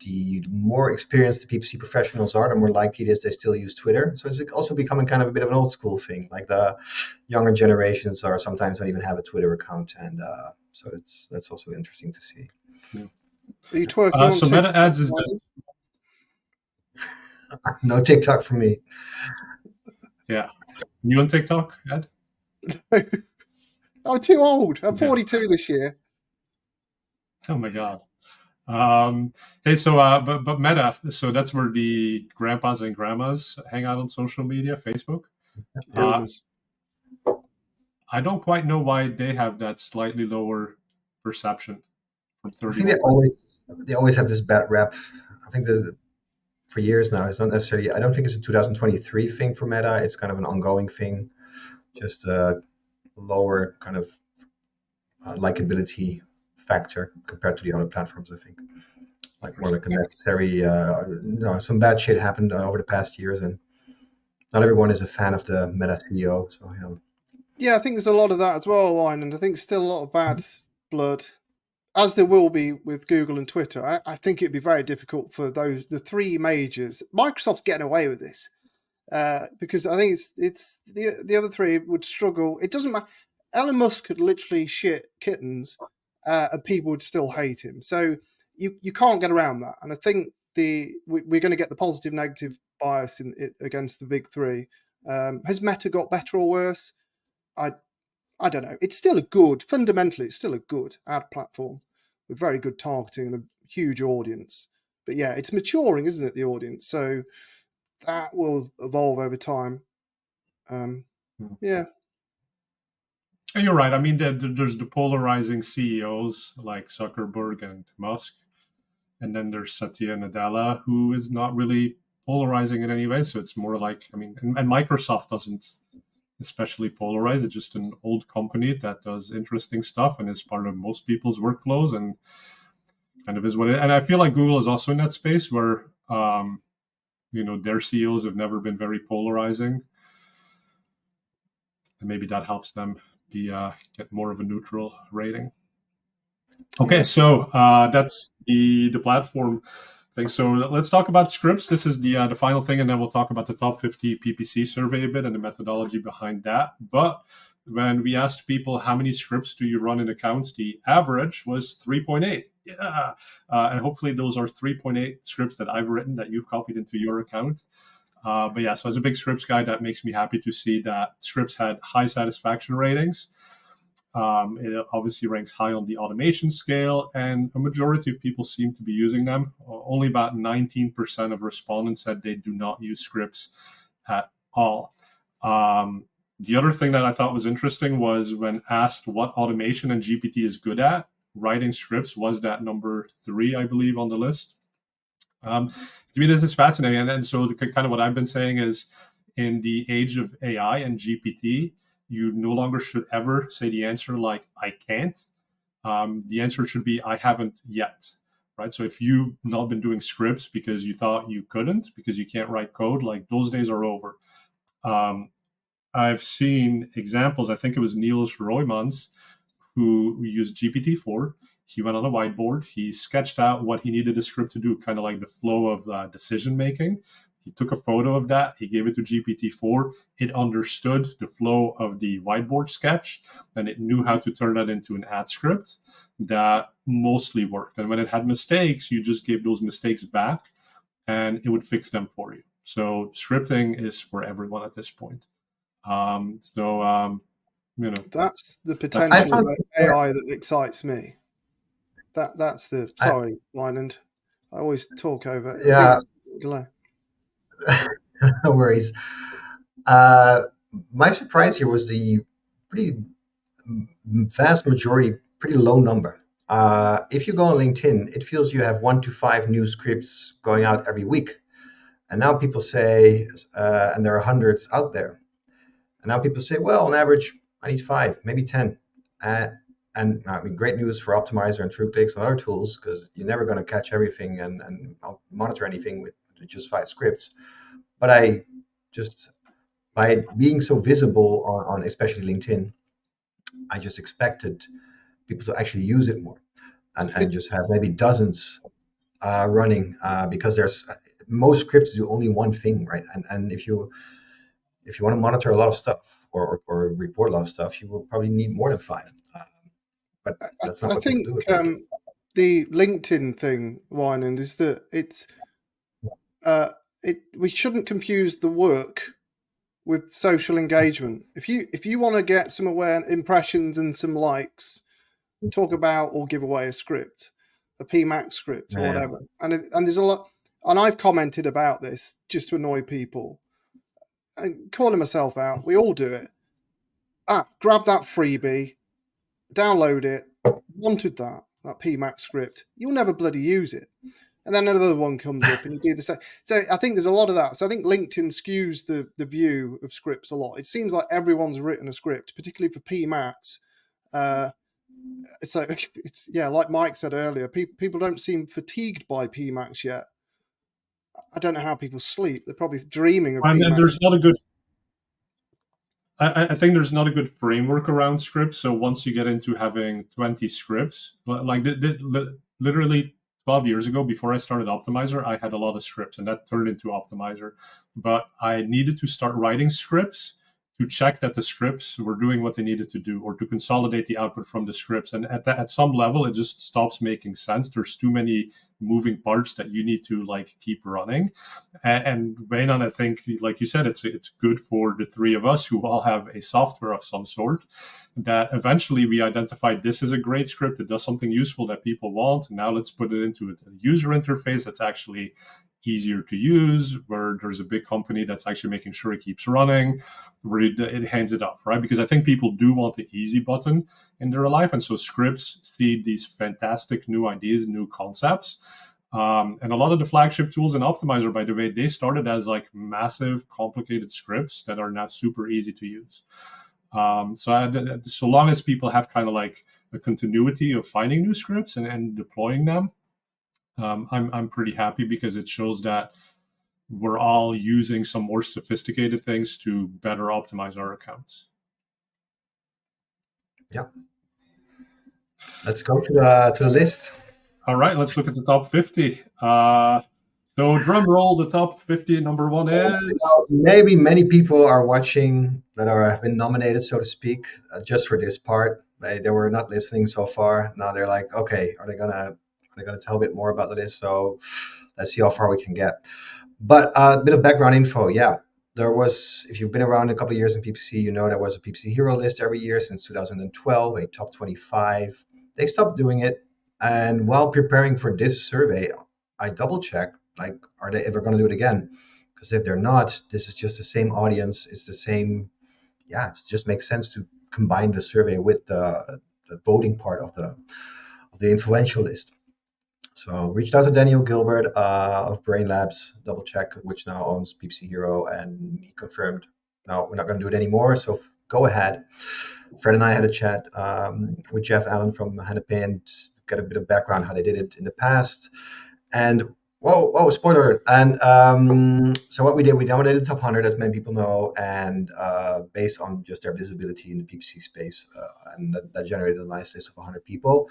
the more experienced the PPC professionals are, the more likely it is they still use Twitter. So it's also becoming kind of a bit of an old school thing. Like the younger generations are sometimes don't even have a Twitter account, and so that's also interesting to see. Yeah. Are you twerking so TikTok? Meta ads is the... No TikTok for me. Yeah. You on TikTok, Ed? I'm too old. I'm 42 this year. Oh my God. Hey, so but Meta, so that's where the grandpas and grandmas hang out on social media, Facebook. I don't quite know why they have that slightly lower perception from 30. I think they always have this bad rep. I think for years now, it's not necessarily. I don't think it's a 2023 thing for Meta. It's kind of an ongoing thing, just a lower kind of likability factor compared to the other platforms. I think, like more like a necessary. Some bad shit happened over the past years, and not everyone is a fan of the Meta CEO. So Yeah, I think there's a lot of that as well, Wijnand. I think still a lot of bad blood, as there will be with Google and Twitter. I think it'd be very difficult for the three majors. Microsoft's getting away with this because I think it's the other three would struggle. It doesn't matter. Elon Musk could literally shit kittens, and people would still hate him. So you can't get around that. And I think we're going to get the positive negative bias against the big three. Has Meta got better or worse? I don't know. It's still fundamentally, it's still a good ad platform with very good targeting and a huge audience. But yeah, it's maturing, isn't it, the audience? So that will evolve over time. Yeah. And you're right. I mean, there's the polarizing CEOs like Zuckerberg and Musk. And then there's Satya Nadella, who is not really polarizing in any way. So it's more like, I mean, and Microsoft doesn't especially polarize. It's just an old company that does interesting stuff and is part of most people's workflows and kind of is what it. And I feel like Google is also in that space where, their CEOs have never been very polarizing. And maybe that helps them get more of a neutral rating. Okay, so that's the platform thing. So let's talk about scripts. This is the final thing, and then we'll talk about the top 50 PPC survey a bit and the methodology behind that. But when we asked people how many scripts do you run in accounts, the average was 3.8. Yeah, and hopefully those are 3.8 scripts that I've written that you've copied into your account. But yeah, so as a big scripts guy, that makes me happy to see that scripts had high satisfaction ratings. It obviously ranks high on the automation scale, and a majority of people seem to be using them. Only about 19% of respondents said they do not use scripts at all. The other thing that I thought was interesting was when asked what automation and GPT is good at, writing scripts was that number 3, I believe, on the list. To me, this is fascinating. And so kind of what I've been saying is in the age of AI and GPT, you no longer should ever say the answer like, I can't. The answer should be, I haven't yet, right? So if you've not been doing scripts because you thought you couldn't, because you can't write code, like those days are over. I've seen examples, I think it was Niels Roymans, who used GPT-4. He went on a whiteboard. He sketched out what he needed a script to do, kind of like the flow of decision making. He took a photo of that. He gave it to GPT-4. It understood the flow of the whiteboard sketch, and it knew how to turn that into an ad script that mostly worked. And when it had mistakes, you just gave those mistakes back, and it would fix them for you. So scripting is for everyone at this point. That's the potential of AI that excites me. That's the sorry, Wijnand. I always talk over. Yeah. Delay. No worries. My surprise here was the pretty vast majority, pretty low number. If you go on LinkedIn, it feels you have 1 to 5 new scripts going out every week. And now people say, and there are hundreds out there. And now people say, well, on average, I need 5, maybe 10. And I mean, great news for Optimizer and TrueClicks and other tools, because you're never going to catch everything and monitor anything with just 5 scripts. But I just, by being so visible on especially LinkedIn, I just expected people to actually use it more and just have maybe dozens running because there's most scripts do only one thing, right? And if you want to monitor a lot of stuff or report a lot of stuff, you will probably need more than 5. But that's not what people do. The LinkedIn thing, Wijnand, is that we shouldn't confuse the work with social engagement. If you want to get some impressions and some likes, talk about or give away a script, a PMax script or whatever. And there's a lot. And I've commented about this just to annoy people and calling myself out. We all do it. Grab that freebie, download it. Wanted that PMax script. You'll never bloody use it. And then another one comes up and you do the same. So I think there's a lot of that. So I think LinkedIn skews the view of scripts a lot. It seems like everyone's written a script, particularly for PMax. So it's like Mike said earlier, people don't seem fatigued by PMax yet. I don't know how people sleep. They're probably dreaming of PMax. And there's not a good. I think there's not a good framework around scripts. So once you get into having 20 scripts, like literally 12 years ago, before I started Optimizer, I had a lot of scripts, and that turned into Optimizer. But I needed to start writing scripts to check that the scripts were doing what they needed to do, or to consolidate the output from the scripts. And at some level, it just stops making sense. There's too many moving parts that you need to like keep running. And Wijnand, I think, like you said, it's good for the three of us who all have a software of some sort, that eventually we identified this is a great script. It does something useful that people want. And now let's put it into a user interface that's actually easier to use, where there's a big company that's actually making sure it keeps running, where it hands it off, right? Because I think people do want the easy button in their life. And so scripts see these fantastic new ideas, new concepts. And a lot of the flagship tools in Optimizer, by the way, they started as like massive, complicated scripts that are now super easy to use. So long as people have kind of like a continuity of finding new scripts and deploying them, I'm pretty happy, because it shows that we're all using some more sophisticated things to better optimize our accounts. Yeah. Let's go to the list. All right, let's look at the top 50. So drum roll, the top 50, number one is... Maybe many people are watching that have been nominated, so to speak, just for this part. They were not listening so far. Now they're like, okay, are they gonna tell a bit more about the list? So let's see how far we can get. But a bit of background info. Yeah, there was, if you've been around a couple of years in PPC, you know there was a PPC Hero list every year since 2012, a top 25. They stopped doing it. And while preparing for this survey, I double checked, like, are they ever going to do it again? Because if they're not, this is just the same audience. It's the same. Yeah, it just makes sense to combine the survey with the voting part of the influential list. So reached out to Daniel Gilbert of Brain Labs, double check, which now owns PPC Hero, and he confirmed, no, we're not going to do it anymore. So go ahead. Fred and I had a chat with Jeff Allen from Hennepin, and got a bit of background how they did it in the past. And whoa, spoiler alert. And so what we did, we nominated the top 100, as many people know, and based on just their visibility in the PPC space, and that generated a nice list of 100 people.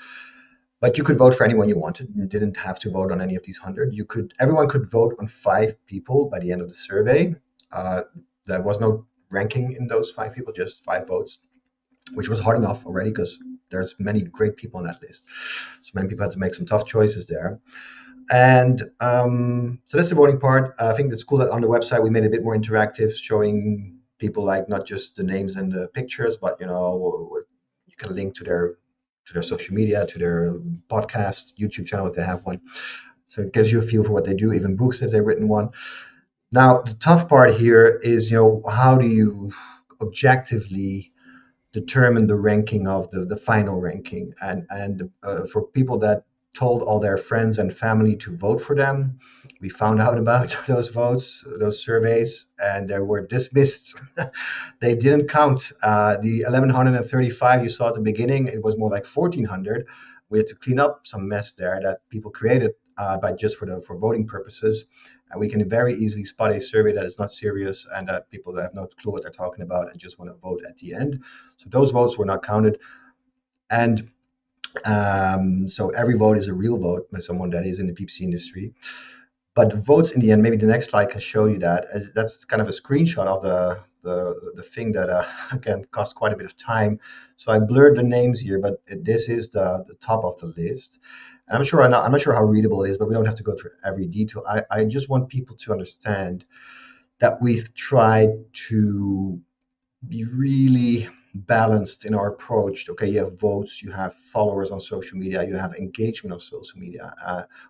But you could vote for anyone you wanted. You didn't have to vote on any of these 100. Everyone could vote on 5 people by the end of the survey. There was no ranking in those 5 people, just 5 votes, which was hard enough already, because there's many great people on that list. So many people had to make some tough choices there. And so that's the voting part. I think it's cool that on the website we made it a bit more interactive, showing people like not just the names and the pictures, but you can link to their social media, to their podcast, YouTube channel if they have one. So it gives you a feel for what they do, even books if they've written one. Now the tough part here is, how do you objectively determine the ranking of the final ranking, and for people that told all their friends and family to vote for them, we found out about those votes, those surveys, and they were dismissed. They didn't count. The 1,135 you saw at the beginning, it was more like 1,400. We had to clean up some mess there that people created for voting purposes. And we can very easily spot a survey that is not serious and that people that have no clue what they're talking about and just want to vote at the end. So those votes were not counted. And so every vote is a real vote by someone that is in the PPC industry. But the votes in the end, maybe the next slide can show you that. That's kind of a screenshot of the thing that again cost quite a bit of time. So I blurred the names here, but this is the top of the list. And I'm not sure how readable it is, but we don't have to go through every detail. I just want people to understand that we've tried to be really balanced in our approach. Okay, you have votes, you have followers on social media, you have engagement on social media.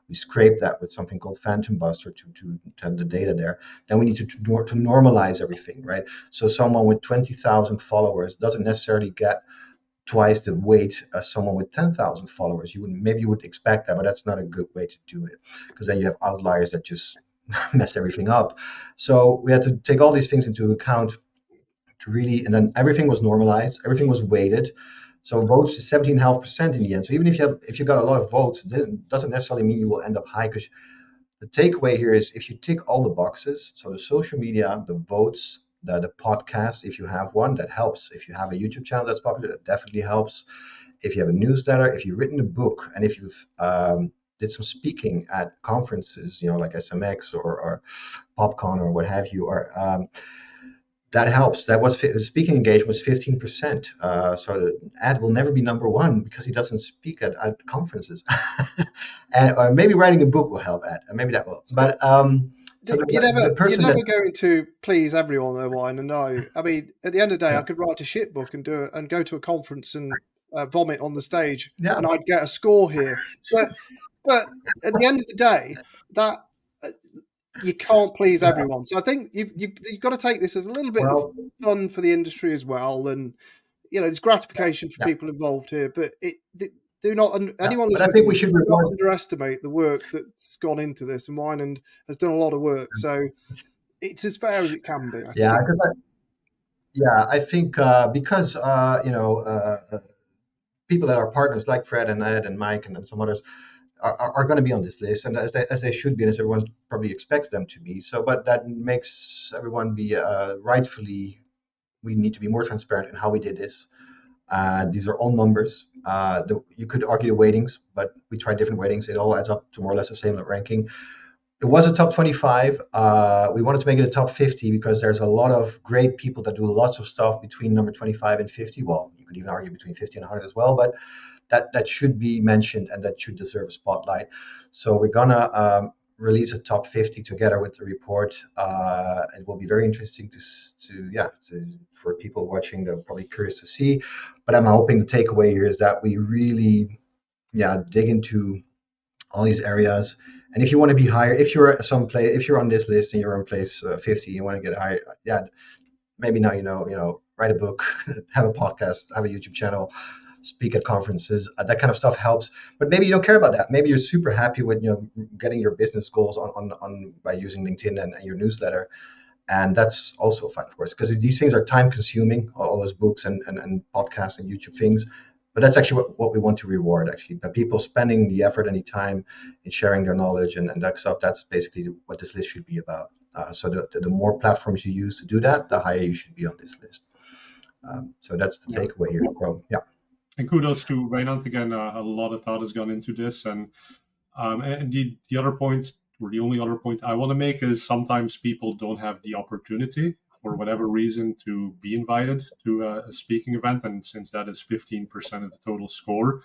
We scrape that with something called Phantom Buster to have the data there. Then we need to normalize everything, right? So someone with 20,000 followers doesn't necessarily get twice the weight as someone with 10,000 followers. You would expect that, but that's not a good way to do it, because then you have outliers that just mess everything up. So we had to take all these things into account to really, and then everything was normalized, everything was weighted. So votes is 17.5% in the end. So even if you got a lot of votes, it doesn't necessarily mean you will end up high, because the takeaway here is if you tick all the boxes, so the social media, the votes, the podcast, if you have one, that helps. If you have a YouTube channel that's popular, that definitely helps. If you have a newsletter, if you've written a book, and if you've did some speaking at conferences, like SMX or PopCon or what have you, or that helps. That was speaking engagement was 15%. So the ad will never be number one because he doesn't speak at conferences. And or maybe writing a book will help ad, and maybe that will. But so you're the never going to please everyone, though, Wine. And no, I mean, at the end of the day, I could write a shit book and go to a conference and vomit on the stage, and I'd get a score here. But at the end of the day, that you can't please everyone. So I think you've got to take this as a little bit of fun for the industry as well, and there's gratification for people involved here. But anyone listening, I think we should not underestimate the work that's gone into this, and Wijnand has done a lot of work. So it's as fair as it can be. I think because people that are partners like Fred and Ed and Mike and some others are going to be on this list, and as they should be, and as everyone probably expects them to be. So, but that makes everyone be rightfully. We need to be more transparent in how we did this. These are all numbers. You could argue the weightings, but we tried different weightings. It all adds up to more or less the same ranking. It was a top 25. We wanted to make it a top 50 because there's a lot of great people that do lots of stuff between number 25 and 50. Well, you could even argue between 50 and 100 as well, but that should be mentioned and that should deserve a spotlight. So we're gonna release a top 50 together with the report. It will be very interesting for people watching. They're probably curious to see. But I'm hoping the takeaway here is that we really, dig into all these areas. And if you want to be higher, if you're on this list and you're on place 50, you want to get higher, maybe now write a book, have a podcast, have a YouTube channel, speak at conferences. That kind of stuff helps. But maybe you don't care about that. Maybe you're super happy with getting your business goals on by using LinkedIn and your newsletter, and that's also fine, of course, because these things are time consuming, all those books and podcasts and YouTube things. But that's actually what we want to reward, actually. But people spending the effort and the time in sharing their knowledge and that stuff, that's basically what this list should be about. So the more platforms you use to do that, the higher you should be on this list. So that's the takeaway here. So, And kudos to Wijnand again. A lot of thought has gone into this. And the other point, or the only other point I want to make is sometimes people don't have the opportunity for whatever reason to be invited to a speaking event. And since that is 15% of the total score,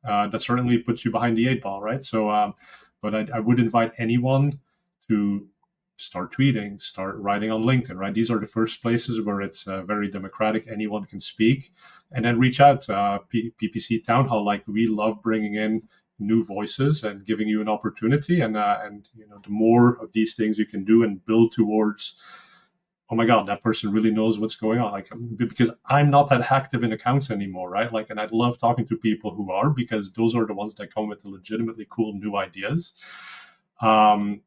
that certainly puts you behind the 8 ball, right? So, but I would invite anyone to start tweeting, start writing on LinkedIn, right? These are the first places where it's very democratic. Anyone can speak, and then reach out to PPC Town Hall. Like, we love bringing in new voices and giving you an opportunity. And the more of these things you can do and build towards, oh my God, that person really knows what's going on. Like, because I'm not that active in accounts anymore, right? Like, and I love talking to people who are, because those are the ones that come with the legitimately cool new ideas. And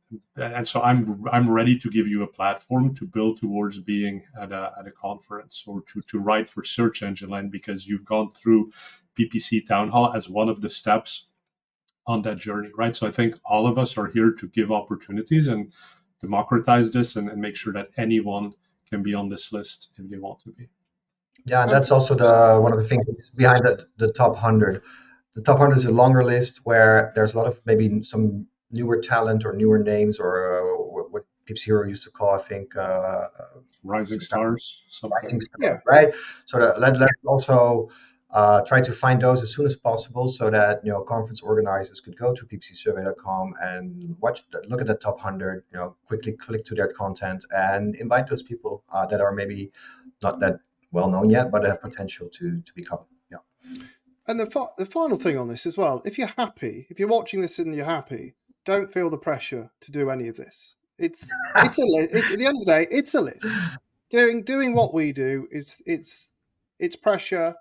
so I'm ready to give you a platform to build towards being at a conference, or to write for Search Engine Land, because you've gone through PPC Town Hall as one of the steps on that journey, right? So I think all of us are here to give opportunities and democratize this and make sure that anyone can be on this list if they want to be. Yeah, and that's also one of the things behind the top 100. The top 100 is a longer list where there's a lot of maybe some newer talent or newer names, or what PPC Hero used to call, I think, rising stars. Rising stars, right? So let's also try to find those as soon as possible, so that conference organizers could go to ppcsurvey.com and look at the top 100. Quickly click to their content and invite those people that are maybe not that well known yet, but have potential to become. Yeah. And the final thing on this as well: if you're watching this and you're happy, don't feel the pressure to do any of this. It's a list. At the end of the day, it's a list. Doing what we do it's pressure.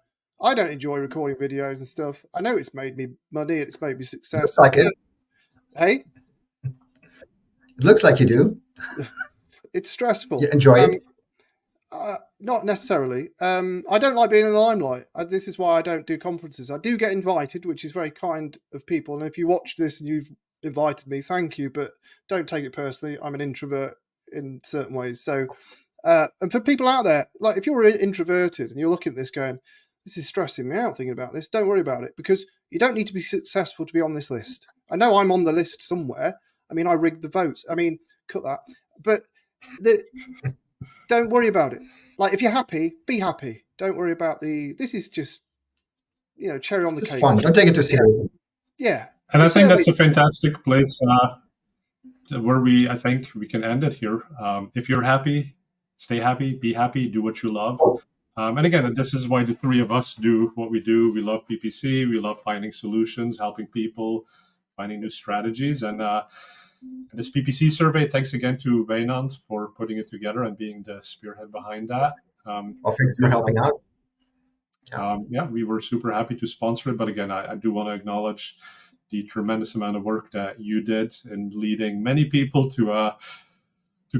I don't enjoy recording videos and stuff. I know it's made me money. It's made me successful. Looks like it. Hey? It looks like you do. It's stressful. You enjoy it? Not necessarily. I don't like being in the limelight. This is why I don't do conferences. I do get invited, which is very kind of people. And if you watch this and you've invited me, thank you. But don't take it personally. I'm an introvert in certain ways. So And for people out there, like if you're introverted and you're looking at this going, this is stressing me out thinking about this, don't worry about it, because you don't need to be successful to be on this list. I know I'm on the list somewhere. I mean, I rigged the votes. I mean, cut that. But don't worry about it. Like, if you're happy, be happy. Don't worry about this is just, cherry on the cake. It's fun. Don't take it too seriously. Yeah. And I think that's a fantastic place where I think we can end it here. If you're happy, stay happy, be happy, do what you love. And again, this is why the three of us do what we do. We love PPC. We love finding solutions, helping people, finding new strategies. And this PPC survey, thanks again to Wijnand for putting it together and being the spearhead behind that. Thanks for helping out. We were super happy to sponsor it. But again, I do want to acknowledge the tremendous amount of work that you did in leading many people to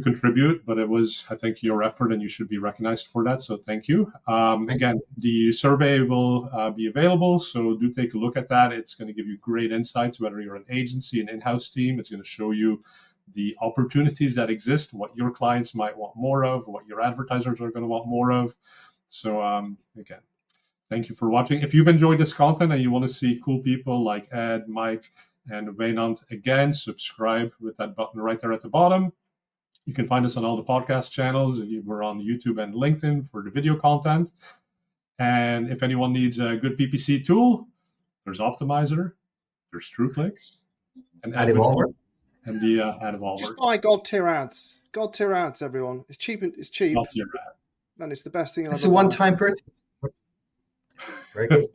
contribute, but it was, I think, your effort, and you should be recognized for that. So thank you. Again, the survey will be available, so do take a look at that. It's going to give you great insights, whether you're an agency, an in-house team. It's going to show you the opportunities that exist, what your clients might want more of, what your advertisers are going to want more of. So again, thank you for watching. If you've enjoyed this content and you want to see cool people like Ed, Mike, and Wijnand again, subscribe with that button right there at the bottom. You can find us on all the podcast channels. We're on YouTube and LinkedIn for the video content. And if anyone needs a good PPC tool, there's Optimizer, there's TrueClicks, and Advolver. And the Advolver. Just buy God tier ads. God tier ads, everyone. It's cheap. It's cheap. God tier ad. And it's the best thing. It's a one-time purchase. Very good.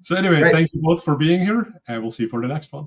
So anyway, Thank you both for being here, and we'll see you for the next one.